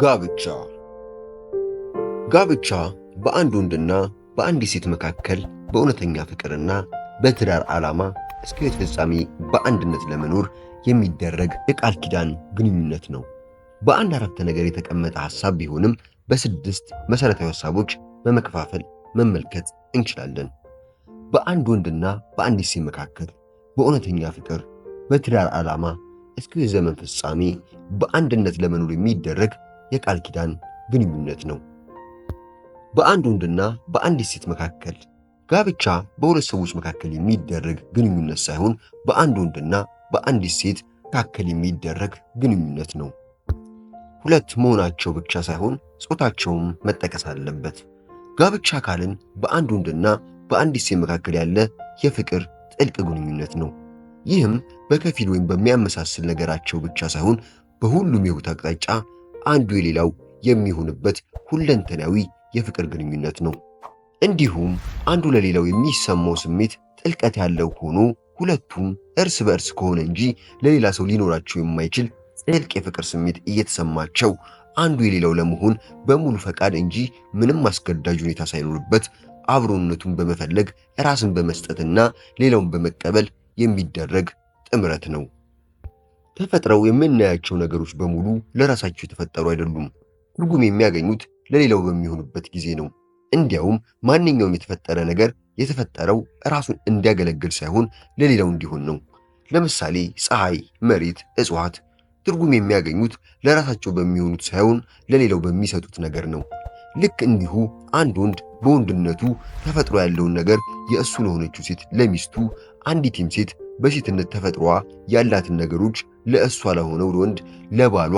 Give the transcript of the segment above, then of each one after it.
ጋብቻ ጋብቻ በአንድ ወንድና በአንዲት ሴት መካከል በእውነተኛ ፍቅርና በትዳር ዓላማ እስከ ሕይወት ፍጻሜ በአንድነት ለመኖር የሚደረግ የቃል ኪዳን ግንኙነት ነው። በአንድ አረፍተ ነገር የተቀመጠ ሐሳብ ቢሆንም በስድስት መሠረታዊ ሐሳቦች በመከፋፈል መመልከት እንችላለን። በአንድ ወንድና በአንዲት ሴት መካከል በእውነተኛ ፍቅር በትዳር ዓላማ እስከ ሕይወት ዘመን ፍጻሜ በአንድነት ለመኖር የሚደረግ የቃል ኪዳን ግንኙነት ነው። በአንድ ወንድና በአንዲት ሴት መካከል ጋብቻ በሁለት ሰዎች መካከል የሚደረግ ግንኙነት ሳይሆን በአንድ ወንድና በአንዲት ሴት መካከል የሚደረግ ግንኙነት ነው። ሁለት መሆናቸው ብቻ ሳይሆን ጾታቸውም መጠቀስ አለበት። ጋብቻ ካልን በአንድ ወንድና በአንዲት ሴት መካከል ያለ የፍቅር ጥልቅ ግንኙነት ነው። ይህም በከፊል ወይም በሚያመሳስል ነገራቸው ብቻ ሳይሆን በሁሉም የሕይወት አቅጣጫ አንዱ የሌላው የሚሆንበት ሁለንተናዊ የፍቅር ግንኙነት ነው። እንዲሁም አንዱ ለሌላው የሚሰማው ስሜት ጥልቀት ያለው ሆኖ ሁለቱም እርስ በእርስ ከሆነ እንጂ ለሌላ ሰው ሊኖራቸው የማይችል ጥልቅ የፍቅር ስሜት እየተሰማቸው አንዱ የሌላው ለመሆን በሙሉ ፈቃድ እንጂ ምንም አስገዳጅ ሁኔታ ሳይኖርበት አብሮነቱን በመፈለግ ራስን በመስጠትና ሌላውን በመቀበል የሚደረግ ጥምረት ነው። ተፈጥረው የምናያቸው ነገሮች በሙሉ ለራሳቸው የተፈጠሩ አይደሉም። ትርጉም የሚያገኙት ለሌላው በሚሆኑበት ጊዜ ነው። እንዲያውም ማንኛውም የተፈጠረ ነገር የተፈጠረው ራሱን እንዲያገለግል ሳይሆን ለሌላው እንዲሆን ነው። ለምሳሌ ፀሐይ፣ መሬት፣ እጽዋት ትርጉም የሚያገኙት ለራሳቸው በሚሆኑት ሳይሆን ለሌላው በሚሰጡት ነገር ነው። ልክ እንዲሁ አንድ ወንድ በወንድነቱ ተፈጥሮ ያለውን ነገር የእሱ ለሆነችው ሴት ለሚስቱ፣ አንዲትም ሴት በሴትነት ተፈጥሮዋ ያላትን ነገሮች ለእሷ ለሆነው ወንድ ለባሏ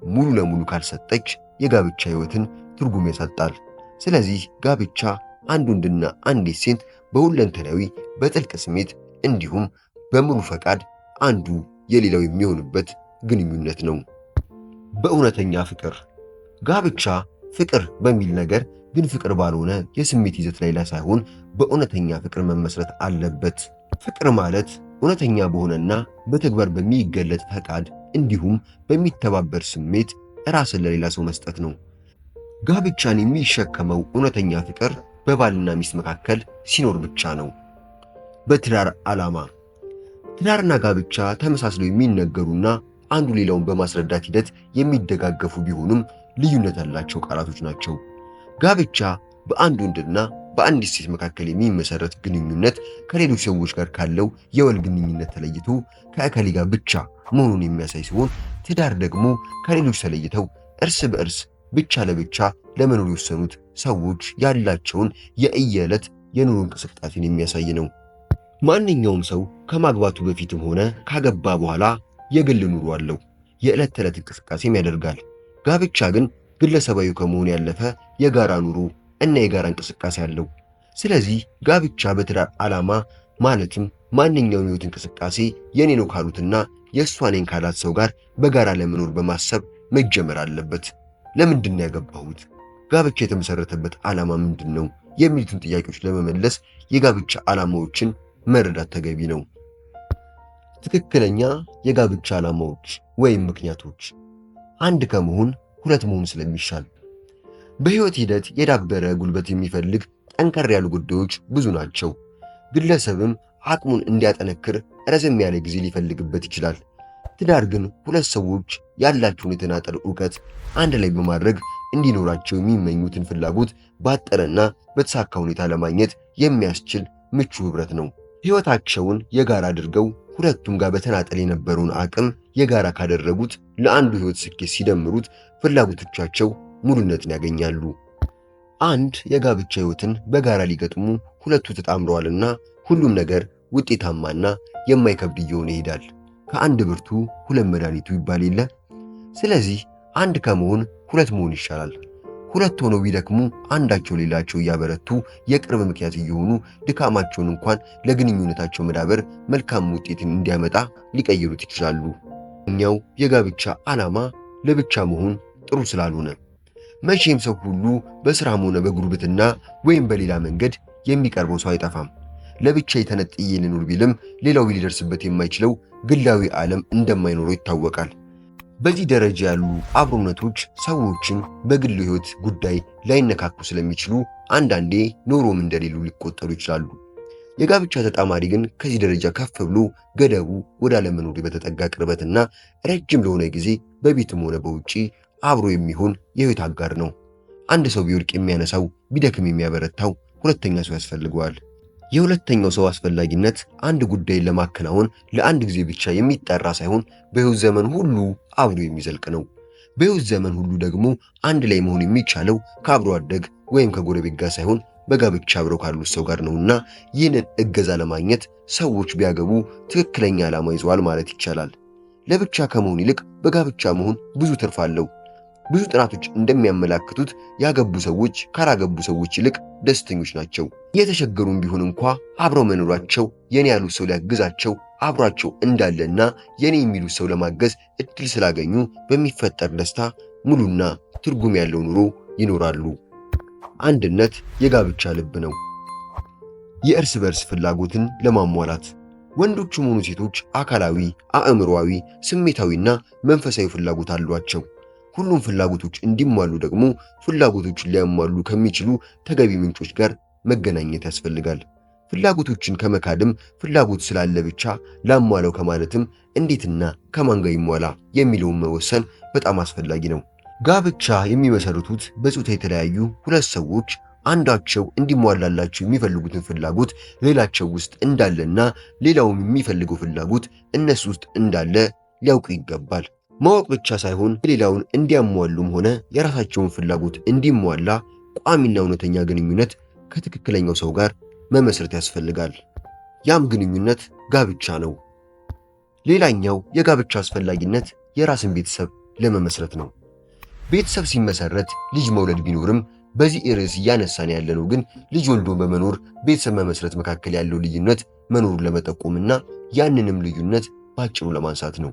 ሙሉ ለሙሉ ካልሰጠች የጋብቻ ሕይወትን ትርጉም ያሳጣል። ስለዚህ ጋብቻ አንድ ወንድና አንዲት ሴት በሁለንተናዊ በጥልቅ ስሜት እንዲሁም በሙሉ ፈቃድ አንዱ የሌላው የሚሆንበት ግንኙነት ነው። በእውነተኛ ፍቅር ጋብቻ ፍቅር በሚል ነገር ግን ፍቅር ባልሆነ የስሜት ይዘት ላይ ሳይሆን በእውነተኛ ፍቅር መመስረት አለበት። ፍቅር ማለት እውነተኛ በሆነና በተግባር በሚገለጥ ፈቃድ እንዲሁም በሚተባበር ስሜት ራስን ለሌላ ሰው መስጠት ነው። ጋብቻን የሚሸከመው እውነተኛ ፍቅር በባልና ሚስት መካከል ሲኖር ብቻ ነው። በትዳር ዓላማ ትዳርና ጋብቻ ተመሳስለው የሚነገሩና አንዱ ሌላውን በማስረዳት ሂደት የሚደጋገፉ ቢሆኑም ልዩነት ያላቸው ቃላቶች ናቸው። ጋብቻ በአንድ ወንድና በአንዲት ሴት መካከል የሚመሰረት ግንኙነት ከሌሎች ሰዎች ጋር ካለው የወል ግንኙነት ተለይቶ ከእከሌ ጋር ብቻ መሆኑን የሚያሳይ ሲሆን፣ ትዳር ደግሞ ከሌሎች ተለይተው እርስ በእርስ ብቻ ለብቻ ለመኖር የወሰኑት ሰዎች ያላቸውን የእየዕለት የኑሮ እንቅስቃሴን የሚያሳይ ነው። ማንኛውም ሰው ከማግባቱ በፊትም ሆነ ካገባ በኋላ የግል ኑሮ አለው፣ የዕለት ተዕለት እንቅስቃሴም ያደርጋል። ጋብቻ ግን ግለሰባዊ ከመሆን ያለፈ የጋራ ኑሮ እና የጋራ እንቅስቃሴ አለው። ስለዚህ ጋብቻ በትዳር ዓላማ ማለትም ማንኛውም የሕይወት እንቅስቃሴ የኔ ነው ካሉትና የእሷ ነኝ ካላት ሰው ጋር በጋራ ለመኖር በማሰብ መጀመር አለበት። ለምንድን ነው ያገባሁት? ጋብቻ የተመሰረተበት ዓላማ ምንድን ነው? የሚሉትን ጥያቄዎች ለመመለስ የጋብቻ ዓላማዎችን መረዳት ተገቢ ነው። ትክክለኛ የጋብቻ ዓላማዎች ወይም ምክንያቶች አንድ ከመሆን ሁለት መሆን ስለሚሻል። በሕይወት ሂደት የዳበረ ጉልበት የሚፈልግ ጠንከር ያሉ ጉዳዮች ብዙ ናቸው። ግለሰብም አቅሙን እንዲያጠነክር ረዘም ያለ ጊዜ ሊፈልግበት ይችላል። ትዳር ግን ሁለት ሰዎች ያላቸውን የተናጠል ዕውቀት አንድ ላይ በማድረግ እንዲኖራቸው የሚመኙትን ፍላጎት ባጠረና በተሳካ ሁኔታ ለማግኘት የሚያስችል ምቹ ኅብረት ነው። ሕይወታቸውን የጋራ አድርገው ሁለቱም ጋር በተናጠል የነበረውን አቅም የጋራ ካደረጉት ለአንዱ ሕይወት ስኬት ሲደምሩት ፍላጎቶቻቸው ሙሉነትን ያገኛሉ። አንድ የጋብቻ ሕይወትን በጋራ ሊገጥሙ ሁለቱ ተጣምረዋልና ሁሉም ነገር ውጤታማና የማይከብድ እየሆነ ይሄዳል። ከአንድ ብርቱ ሁለት መድኃኒቱ ይባል የለ። ስለዚህ አንድ ከመሆን ሁለት መሆን ይሻላል። ሁለት ሆነው ቢደክሙ አንዳቸው ሌላቸው እያበረቱ የቅርብ ምክንያት እየሆኑ ድካማቸውን እንኳን ለግንኙነታቸው መዳበር መልካም ውጤትን እንዲያመጣ ሊቀይሩት ይችላሉ። እኛው የጋብቻ ዓላማ ለብቻ መሆን ጥሩ ስላልሆነ መቼም ሰው ሁሉ በስራም ሆነ በጉርብትና ወይም በሌላ መንገድ የሚቀርበው ሰው አይጠፋም። ለብቻ የተነጥዬ ልኑር ቢልም ሌላው ሊደርስበት የማይችለው ግላዊ ዓለም እንደማይኖረው ይታወቃል። በዚህ ደረጃ ያሉ አብሮነቶች ሰዎችን በግል ሕይወት ጉዳይ ላይነካኩ ስለሚችሉ አንዳንዴ ኖሮም እንደሌሉ ሊቆጠሩ ይችላሉ። የጋብቻ ተጣማሪ ግን ከዚህ ደረጃ ከፍ ብሎ ገደቡ ወደ አለመኖር በተጠጋ ቅርበትና ረጅም ለሆነ ጊዜ በቤትም ሆነ በውጪ አብሮ የሚሆን የሕይወት አጋር ነው። አንድ ሰው ቢወድቅ የሚያነሳው፣ ቢደክም የሚያበረታው ሁለተኛ ሰው ያስፈልገዋል። የሁለተኛው ሰው አስፈላጊነት አንድ ጉዳይን ለማከናወን ለአንድ ጊዜ ብቻ የሚጠራ ሳይሆን በሕይወት ዘመን ሁሉ አብሮ የሚዘልቅ ነው። በሕይወት ዘመን ሁሉ ደግሞ አንድ ላይ መሆን የሚቻለው ከአብሮ አደግ ወይም ከጎረቤት ጋር ሳይሆን በጋብቻ አብረው ካሉት ሰው ጋር ነውና ይህንን እገዛ ለማግኘት ሰዎች ቢያገቡ ትክክለኛ ዓላማ ይዘዋል ማለት ይቻላል። ለብቻ ከመሆን ይልቅ በጋብቻ መሆን ብዙ ትርፍ አለው። ብዙ ጥናቶች እንደሚያመላክቱት ያገቡ ሰዎች ካላገቡ ሰዎች ይልቅ ደስተኞች ናቸው። የተቸገሩም ቢሆን እንኳ አብረው መኖራቸው የኔ ያሉት ሰው ሊያግዛቸው አብሯቸው እንዳለና የኔ የሚሉት ሰው ለማገዝ እድል ስላገኙ በሚፈጠር ደስታ ሙሉና ትርጉም ያለው ኑሮ ይኖራሉ። አንድነት የጋብቻ ልብ ነው። የእርስ በርስ ፍላጎትን ለማሟላት ወንዶችም ሆኑ ሴቶች አካላዊ፣ አእምሮአዊ፣ ስሜታዊና መንፈሳዊ ፍላጎት አሏቸው። ሁሉም ፍላጎቶች እንዲሟሉ ደግሞ ፍላጎቶችን ሊያሟሉ ከሚችሉ ተገቢ ምንጮች ጋር መገናኘት ያስፈልጋል። ፍላጎቶችን ከመካድም ፍላጎት ስላለ ብቻ ላሟለው ከማለትም እንዴትና ከማን ጋር ይሟላ የሚለውን መወሰን በጣም አስፈላጊ ነው። ጋብቻ የሚመሰርቱት በጾታ የተለያዩ ሁለት ሰዎች አንዳቸው እንዲሟላላቸው የሚፈልጉትን ፍላጎት ሌላቸው ውስጥ እንዳለና ሌላውም የሚፈልገው ፍላጎት እነሱ ውስጥ እንዳለ ሊያውቁ ይገባል። ማወቅ ብቻ ሳይሆን ሌላውን እንዲያሟሉም ሆነ የራሳቸውን ፍላጎት እንዲሟላ ቋሚና እውነተኛ ግንኙነት ከትክክለኛው ሰው ጋር መመስረት ያስፈልጋል። ያም ግንኙነት ጋብቻ ነው። ሌላኛው የጋብቻ አስፈላጊነት የራስን ቤተሰብ ለመመስረት ነው። ቤተሰብ ሲመሰረት ልጅ መውለድ ቢኖርም በዚህ ርዕስ እያነሳን ያለነው ግን ልጅ ወልዶ በመኖር ቤተሰብ መመስረት መካከል ያለው ልዩነት መኖሩን ለመጠቆምና ያንንም ልዩነት ባጭሩ ለማንሳት ነው።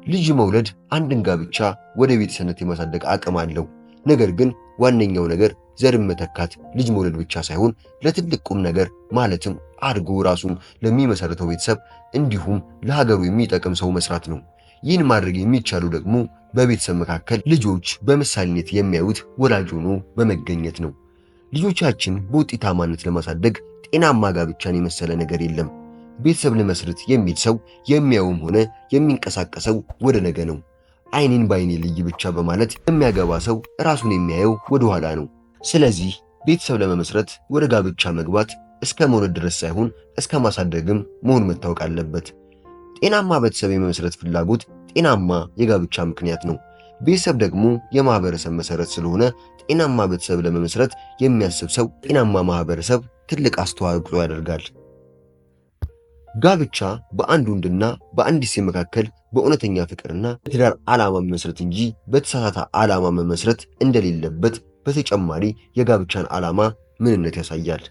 ልጅ መውለድ አንድን ጋብቻ ወደ ቤተሰብነት የማሳደግ አቅም አለው። ነገር ግን ዋነኛው ነገር ዘርን መተካት ልጅ መውለድ ብቻ ሳይሆን ለትልቅ ቁም ነገር ማለትም አድጎ ራሱን ለሚመሰርተው ቤተሰብ እንዲሁም ለሀገሩ የሚጠቅም ሰው መስራት ነው። ይህን ማድረግ የሚቻለው ደግሞ በቤተሰብ መካከል ልጆች በምሳሌነት የሚያዩት ወላጅ ሆኖ በመገኘት ነው። ልጆቻችን በውጤታማነት ለማሳደግ ጤናማ ጋብቻን የመሰለ ነገር የለም። ቤተሰብ ልመስርት የሚል ሰው የሚያውም ሆነ የሚንቀሳቀሰው ወደ ነገ ነው። ዓይኔን በዓይኔ ልይ ብቻ በማለት የሚያገባ ሰው ራሱን የሚያየው ወደ ኋላ ነው። ስለዚህ ቤተሰብ ለመመስረት ወደ ጋብቻ መግባት እስከ መውለድ ድረስ ሳይሆን እስከ ማሳደግም መሆን መታወቅ አለበት። ጤናማ ቤተሰብ የመመስረት ፍላጎት ጤናማ የጋብቻ ምክንያት ነው። ቤተሰብ ደግሞ የማህበረሰብ መሰረት ስለሆነ ጤናማ ቤተሰብ ለመመስረት የሚያስብ ሰው ጤናማ ማህበረሰብ ትልቅ አስተዋጽኦ ያደርጋል። ጋብቻ በአንድ ወንድና በአንዲት ሴት መካከል በእውነተኛ ፍቅርና በትዳር ዓላማ መመስረት እንጂ በተሳሳተ ዓላማ መመስረት እንደሌለበት በተጨማሪ የጋብቻን ዓላማ ምንነት ያሳያል።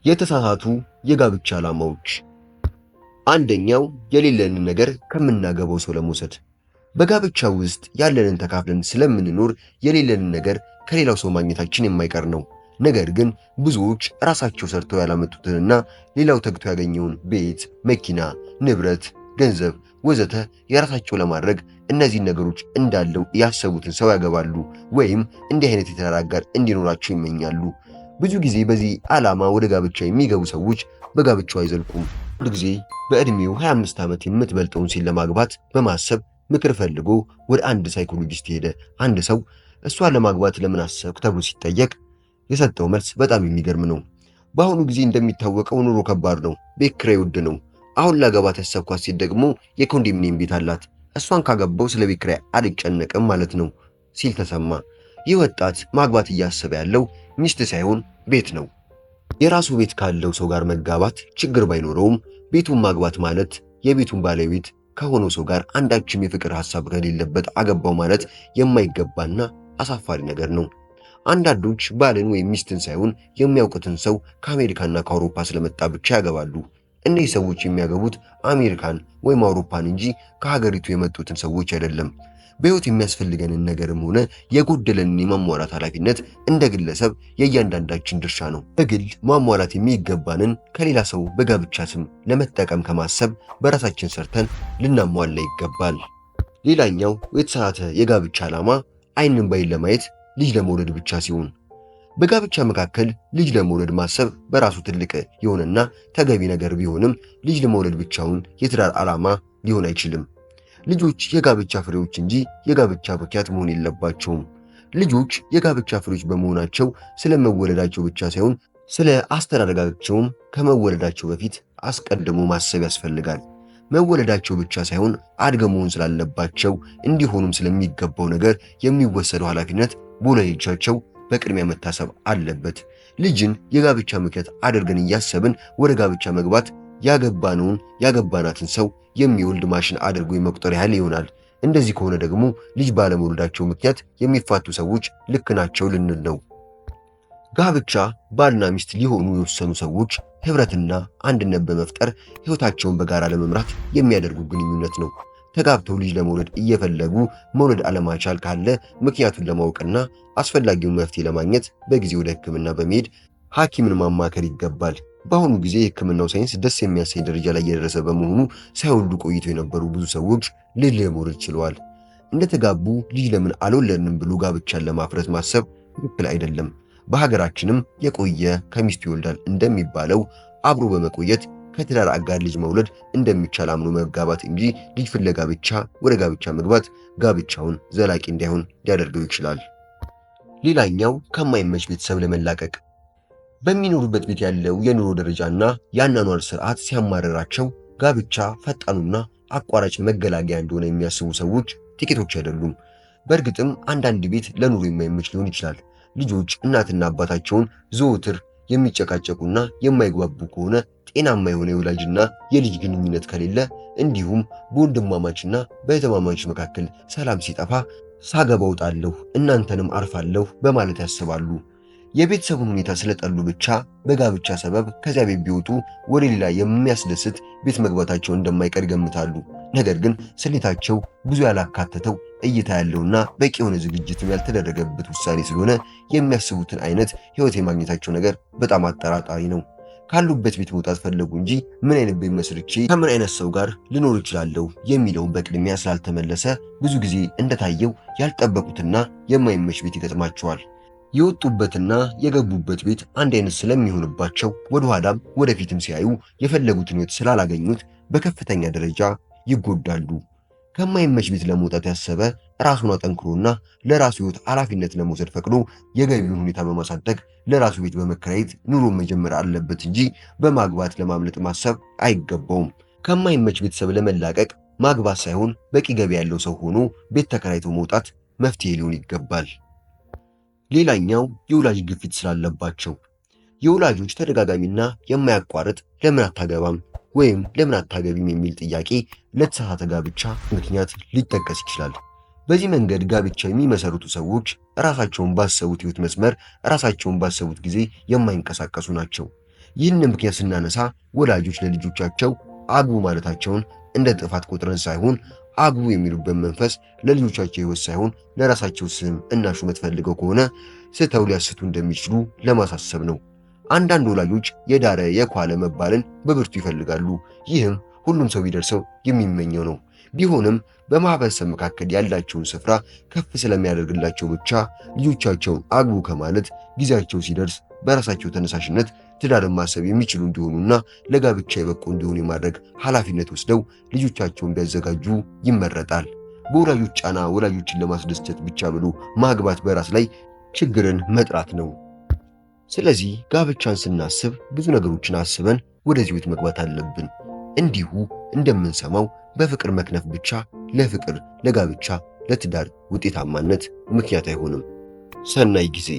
የተሳሳቱ የጋብቻ ዓላማዎች፣ አንደኛው የሌለንን ነገር ከምናገባው ሰው ለመውሰድ። በጋብቻ ውስጥ ያለንን ተካፍለን ስለምንኖር የሌለንን ነገር ከሌላው ሰው ማግኘታችን የማይቀር ነው። ነገር ግን ብዙዎች ራሳቸው ሰርተው ያላመጡትንና ሌላው ተግቶ ያገኘውን ቤት፣ መኪና፣ ንብረት፣ ገንዘብ ወዘተ የራሳቸው ለማድረግ እነዚህን ነገሮች እንዳለው ያሰቡትን ሰው ያገባሉ ወይም እንዲህ አይነት የትዳር አጋር እንዲኖራቸው ይመኛሉ። ብዙ ጊዜ በዚህ ዓላማ ወደ ጋብቻ የሚገቡ ሰዎች በጋብቻው አይዘልቁም። አንድ ጊዜ በዕድሜው 25 ዓመት የምትበልጠውን ሴት ለማግባት በማሰብ ምክር ፈልጎ ወደ አንድ ሳይኮሎጂስት ሄደ። አንድ ሰው እሷን ለማግባት ለምን አሰብክ ተብሎ ሲጠየቅ የሰጠው መልስ በጣም የሚገርም ነው። በአሁኑ ጊዜ እንደሚታወቀው ኑሮ ከባድ ነው፣ ቤት ኪራይ ውድ ነው። አሁን ላገባት ያሰብኳት ሴት ደግሞ የኮንዶሚኒየም ቤት አላት። እሷን ካገባው ስለ ቤት ኪራይ አልጨነቅም ማለት ነው ሲል ተሰማ። ይህ ወጣት ማግባት እያሰበ ያለው ሚስት ሳይሆን ቤት ነው። የራሱ ቤት ካለው ሰው ጋር መጋባት ችግር ባይኖረውም ቤቱን ማግባት ማለት የቤቱን ባለቤት ከሆነው ሰው ጋር አንዳችም የፍቅር ሐሳብ ከሌለበት አገባው ማለት የማይገባና አሳፋሪ ነገር ነው። አንዳንዶች ባልን ወይም ሚስትን ሳይሆን የሚያውቁትን ሰው ከአሜሪካና ከአውሮፓ ስለመጣ ብቻ ያገባሉ። እነዚህ ሰዎች የሚያገቡት አሜሪካን ወይም አውሮፓን እንጂ ከሀገሪቱ የመጡትን ሰዎች አይደለም። በሕይወት የሚያስፈልገንን ነገርም ሆነ የጎደለንን የማሟላት ኃላፊነት እንደ ግለሰብ የእያንዳንዳችን ድርሻ ነው። በግል ማሟላት የሚገባንን ከሌላ ሰው በጋብቻ ስም ለመጠቀም ከማሰብ በራሳችን ሰርተን ልናሟላ ይገባል። ሌላኛው የተሳሳተ የጋብቻ ዓላማ ዓይንን ባይን ለማየት ልጅ ለመውለድ ብቻ ሲሆን፣ በጋብቻ መካከል ልጅ ለመውለድ ማሰብ በራሱ ትልቅ የሆነና ተገቢ ነገር ቢሆንም ልጅ ለመውለድ ብቻውን የትዳር ዓላማ ሊሆን አይችልም። ልጆች የጋብቻ ፍሬዎች እንጂ የጋብቻ ምክንያት መሆን የለባቸውም። ልጆች የጋብቻ ፍሬዎች በመሆናቸው ስለመወለዳቸው ብቻ ሳይሆን ስለ አስተዳደጋቸውም ከመወለዳቸው በፊት አስቀድሞ ማሰብ ያስፈልጋል። መወለዳቸው ብቻ ሳይሆን አድገው መሆን ስላለባቸው እንዲሆኑም ስለሚገባው ነገር የሚወሰደው ኃላፊነት በወላጆቻቸው በቅድሚያ መታሰብ አለበት። ልጅን የጋብቻ ምክንያት አድርገን እያሰብን ወደ ጋብቻ መግባት ያገባናትን ሰው የሚወልድ ማሽን አድርጎ የመቁጠር ያህል ይሆናል። እንደዚህ ከሆነ ደግሞ ልጅ ባለመውለዳቸው ምክንያት የሚፋቱ ሰዎች ልክ ናቸው ልንል ነው። ጋብቻ ባልና ሚስት ሊሆኑ የወሰኑ ሰዎች ህብረትና አንድነት በመፍጠር ህይወታቸውን በጋራ ለመምራት የሚያደርጉ ግንኙነት ነው። ተጋብተው ልጅ ለመውለድ እየፈለጉ መውለድ አለማቻል ካለ ምክንያቱን ለማወቅና አስፈላጊውን መፍትሄ ለማግኘት በጊዜ ወደ ሕክምና በመሄድ ሐኪምን ማማከር ይገባል። በአሁኑ ጊዜ የሕክምናው ሳይንስ ደስ የሚያሰኝ ደረጃ ላይ የደረሰ በመሆኑ ሳይወልዱ ቆይተው የነበሩ ብዙ ሰዎች ልጅ ለመውለድ ችለዋል። እንደተጋቡ ልጅ ለምን አልወለድንም ብሎ ጋብቻን ለማፍረስ ማሰብ ትክክል አይደለም። በሀገራችንም የቆየ ከሚስቱ ይወልዳል እንደሚባለው አብሮ በመቆየት ከትዳር አጋር ልጅ መውለድ እንደሚቻል አምኖ መጋባት እንጂ ልጅ ፍለጋ ብቻ ወደ ጋብቻ መግባት ጋብቻውን ዘላቂ እንዳይሆን ሊያደርገው ይችላል። ሌላኛው ከማይመች ቤተሰብ ለመላቀቅ በሚኖሩበት ቤት ያለው የኑሮ ደረጃና የአኗኗር ስርዓት ሲያማርራቸው ጋብቻ ፈጣኑና አቋራጭ መገላገያ እንደሆነ የሚያስቡ ሰዎች ጥቂቶች አይደሉም። በእርግጥም አንዳንድ ቤት ለኑሮ የማይመች ሊሆን ይችላል። ልጆች እናትና አባታቸውን ዘወትር የሚጨቃጨቁና የማይግባቡ ከሆነ፣ ጤናማ የሆነ የወላጅና የልጅ ግንኙነት ከሌለ፣ እንዲሁም በወንድማማችና በእህትማማች መካከል ሰላም ሲጠፋ ሳገባ እወጣለሁ እናንተንም አርፋለሁ በማለት ያስባሉ። የቤተሰቡን ሁኔታ ስለጠሉ ብቻ በጋብቻ ሰበብ ከዚያ ቤት ቢወጡ ወደ ሌላ የሚያስደስት ቤት መግባታቸው እንደማይቀር ይገምታሉ። ነገር ግን ስሌታቸው ብዙ ያላካተተው እይታ ያለውና በቂ የሆነ ዝግጅትም ያልተደረገበት ውሳኔ ስለሆነ የሚያስቡትን አይነት ሕይወት የማግኘታቸው ነገር በጣም አጠራጣሪ ነው። ካሉበት ቤት መውጣት ፈለጉ እንጂ ምን አይነት ቤት መስርቼ ከምን አይነት ሰው ጋር ልኖር እችላለሁ የሚለውን በቅድሚያ ስላልተመለሰ ብዙ ጊዜ እንደታየው ያልጠበቁትና የማይመች ቤት ይገጥማቸዋል። የወጡበትና የገቡበት ቤት አንድ አይነት ስለሚሆንባቸው ወደ ኋላም ወደፊትም ሲያዩ የፈለጉትን ሕይወት ስላላገኙት በከፍተኛ ደረጃ ይጎዳሉ። ከማይመች ቤት ለመውጣት ያሰበ ራሱን አጠንክሮና ለራሱ ሕይወት ኃላፊነት ለመውሰድ ፈቅዶ የገቢውን ሁኔታ በማሳደግ ለራሱ ቤት በመከራየት ኑሮን መጀመር አለበት እንጂ በማግባት ለማምለጥ ማሰብ አይገባውም። ከማይመች ቤተሰብ ለመላቀቅ ማግባት ሳይሆን በቂ ገቢ ያለው ሰው ሆኖ ቤት ተከራይቶ መውጣት መፍትሄ ሊሆን ይገባል። ሌላኛው የወላጅ ግፊት ስላለባቸው የወላጆች ተደጋጋሚና የማያቋርጥ ለምን አታገባም ወይም ለምን አታገቢም የሚል ጥያቄ ለተሳሳተ ጋብቻ ምክንያት ሊጠቀስ ይችላል። በዚህ መንገድ ጋብቻ የሚመሰርቱ ሰዎች ራሳቸውን ባሰቡት ሕይወት መስመር ራሳቸውን ባሰቡት ጊዜ የማይንቀሳቀሱ ናቸው። ይህንን ምክንያት ስናነሳ ወላጆች ለልጆቻቸው አግቡ ማለታቸውን እንደ ጥፋት ቆጥረን ሳይሆን አግቡ የሚሉበት መንፈስ ለልጆቻቸው ሕይወት ሳይሆን ለራሳቸው ስም እና ሹመት ፈልገው ከሆነ ስተው ሊያስቱ እንደሚችሉ ለማሳሰብ ነው። አንዳንድ ወላጆች የዳረ የኳለ መባልን በብርቱ ይፈልጋሉ። ይህም ሁሉም ሰው ቢደርሰው የሚመኘው ነው። ቢሆንም በማህበረሰብ መካከል ያላቸውን ስፍራ ከፍ ስለሚያደርግላቸው ብቻ ልጆቻቸውን አግቡ ከማለት ጊዜያቸው ሲደርስ በራሳቸው ተነሳሽነት ትዳርን ማሰብ የሚችሉ እንዲሆኑና ለጋብቻ የበቁ እንዲሆኑ የማድረግ ኃላፊነት ወስደው ልጆቻቸውን ቢያዘጋጁ ይመረጣል። በወላጆች ጫና ወላጆችን ለማስደሰት ብቻ ብሎ ማግባት በራስ ላይ ችግርን መጥራት ነው። ስለዚህ ጋብቻን ስናስብ ብዙ ነገሮችን አስበን ወደዚህ ቤት መግባት አለብን። እንዲሁ እንደምንሰማው በፍቅር መክነፍ ብቻ ለፍቅር፣ ለጋብቻ፣ ለትዳር ውጤታማነት ምክንያት አይሆንም። ሰናይ ጊዜ